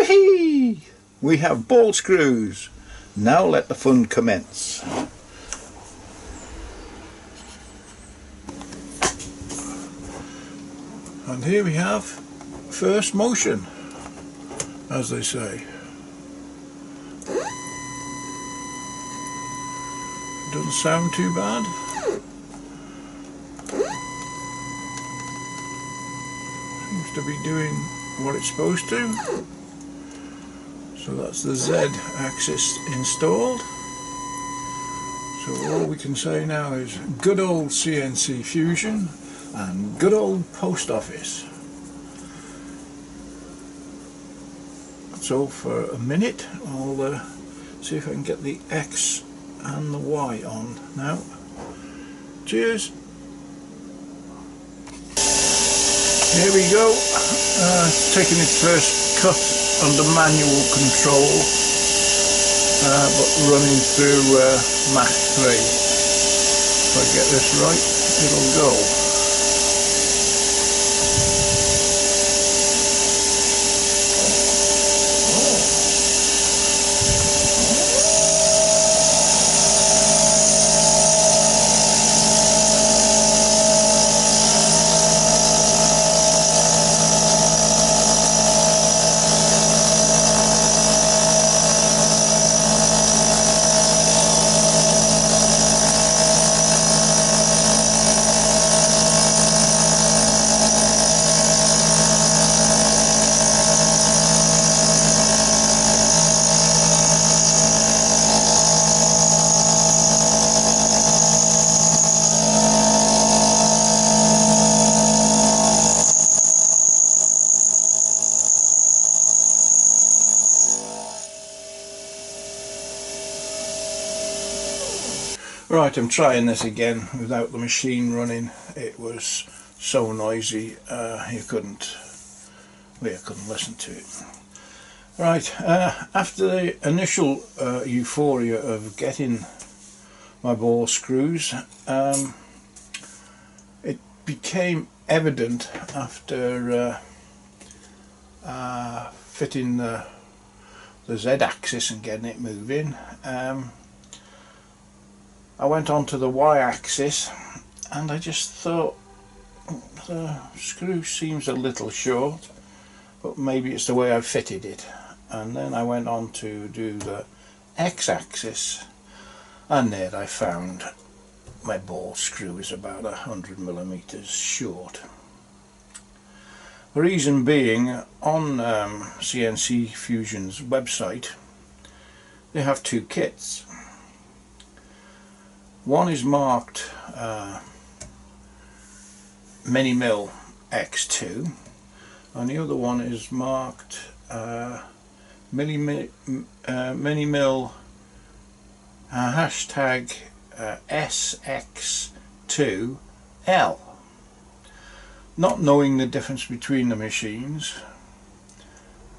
Whee! We have ball screws. Now let the fun commence. And here we have first motion, as they say. Doesn't sound too bad. Seems to be doing what it's supposed to. So that's the Z axis installed. So all we can say now is good old CNC Fusion and good old post office. So for a minute I'll see if I can get the X and the Y on now. Cheers. Here we go. Taking its first cut under manual control, but running through Mach 3. If I get this right, it'll go. Right, I'm trying this again without the machine running. It was so noisy you couldn't listen to it. Right, after the initial euphoria of getting my ball screws, it became evident after fitting the Z-axis and getting it moving. I went on to the Y-axis and I just thought the screw seems a little short, but maybe it's the way I fitted it. And then I went on to do the X-axis, and there I found my ball screw is about 100mm short. The reason being, on CNC Fusion's website they have two kits. One is marked Mini Mill X2 and the other one is marked Mini Mill hashtag SX2L. Not knowing the difference between the machines,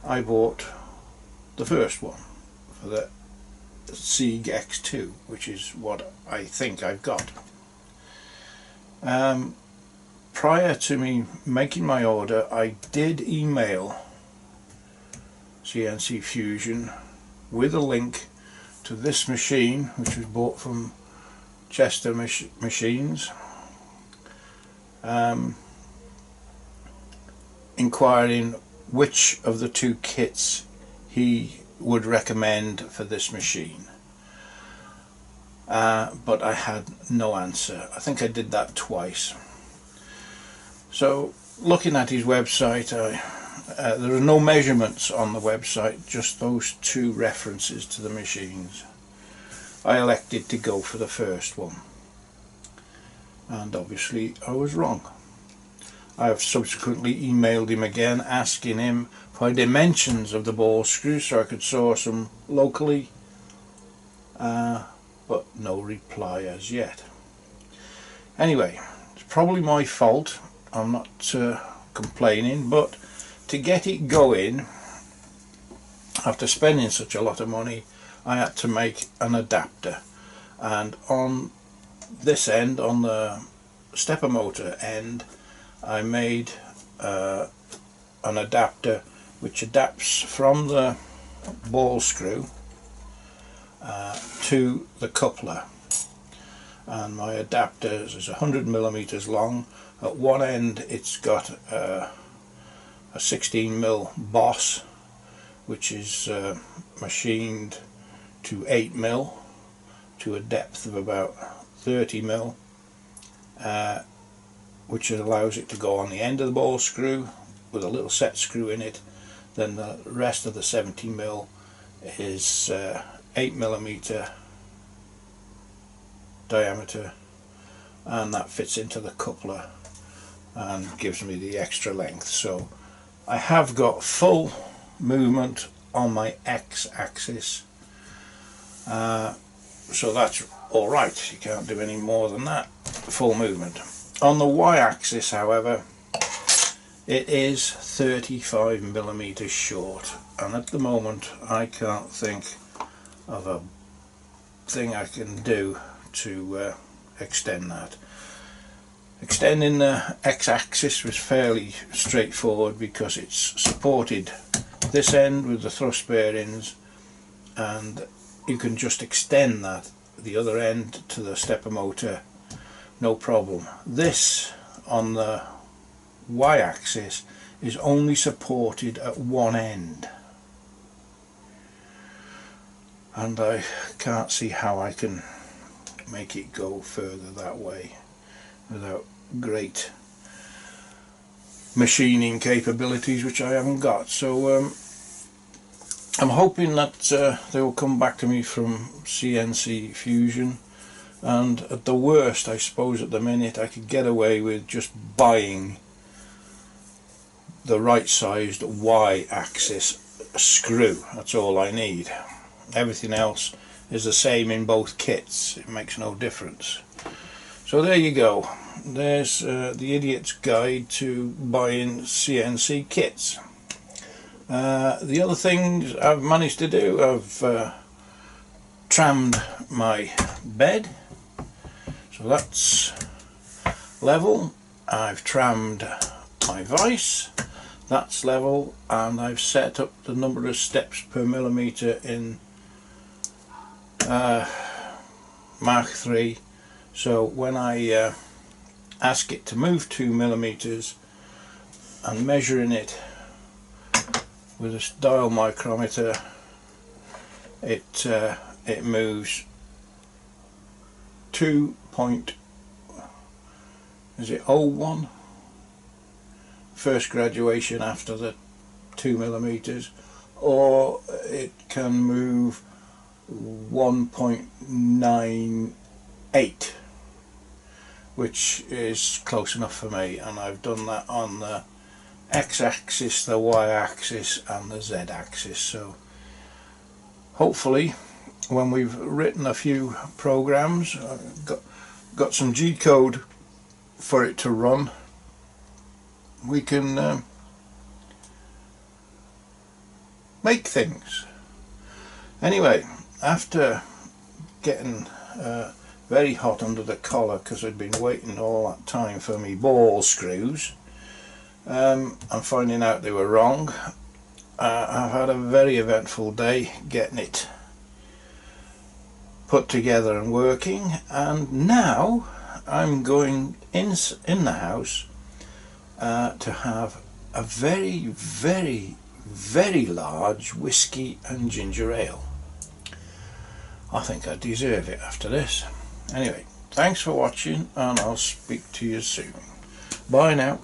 I bought the first one for the Sieg X2, which is what I think I've got. Prior to me making my order, I did email CNC Fusion with a link to this machine, which was bought from Chester Machines, inquiring which of the two kits he would recommend for this machine, but I had no answer. I think I did that twice. So looking at his website, there are no measurements on the website, just those two references to the machines. I elected to go for the first one, and obviously I was wrong. I have subsequently emailed him again asking him for dimensions of the ball screw so I could source them locally, but no reply as yet. Anyway, it's probably my fault, I'm not complaining, but to get it going, after spending such a lot of money, I had to make an adapter, and on this end, on the stepper motor end, I made an adapter which adapts from the ball screw to the coupler, and my adapter is 100mm long. At one end it's got a 16mm boss, which is machined to 8mm to a depth of about 30mm, which allows it to go on the end of the ball screw with a little set screw in it. Then the rest of the 17mm is 8mm diameter, and that fits into the coupler and gives me the extra length. So I have got full movement on my x-axis, so that's alright. You can't do any more than that, full movement. On the y-axis, however, it is 35mm short, and at the moment I can't think of a thing I can do to extend that. Extending the x-axis was fairly straightforward because it's supported this end with the thrust bearings, and you can just extend that, the other end, to the stepper motor, no problem. This on the y-axis is only supported at one end, and I can't see how I can make it go further that way without great machining capabilities, which I haven't got. So I'm hoping that they will come back to me from CNC Fusion, and at the worst, I suppose at the minute, I could get away with just buying the right sized y-axis screw. That's all I need. Everything else is the same in both kits. It makes no difference. So there you go. There's the idiot's guide to buying CNC kits. The other things I've managed to do, I've trammed my bed, so that's level. I've trammed my vise, that's level, and I've set up the number of steps per millimeter in Mark 3, so when I ask it to move 2mm and measuring it with a dial micrometer, it moves 2.01, first graduation after the 2mm, or it can move 1.98, which is close enough for me, and I've done that on the x-axis, the y-axis and the z-axis. So hopefully when we've written a few programs, got some G-code for it to run, we can make things. Anyway, after getting very hot under the collar because I'd been waiting all that time for me ball screws, and finding out they were wrong, I've had a very eventful day getting it put together and working, and now I'm going in the house to have a very, very, very large whiskey and ginger ale. I think I deserve it after this. Anyway, thanks for watching, and I'll speak to you soon. Bye now.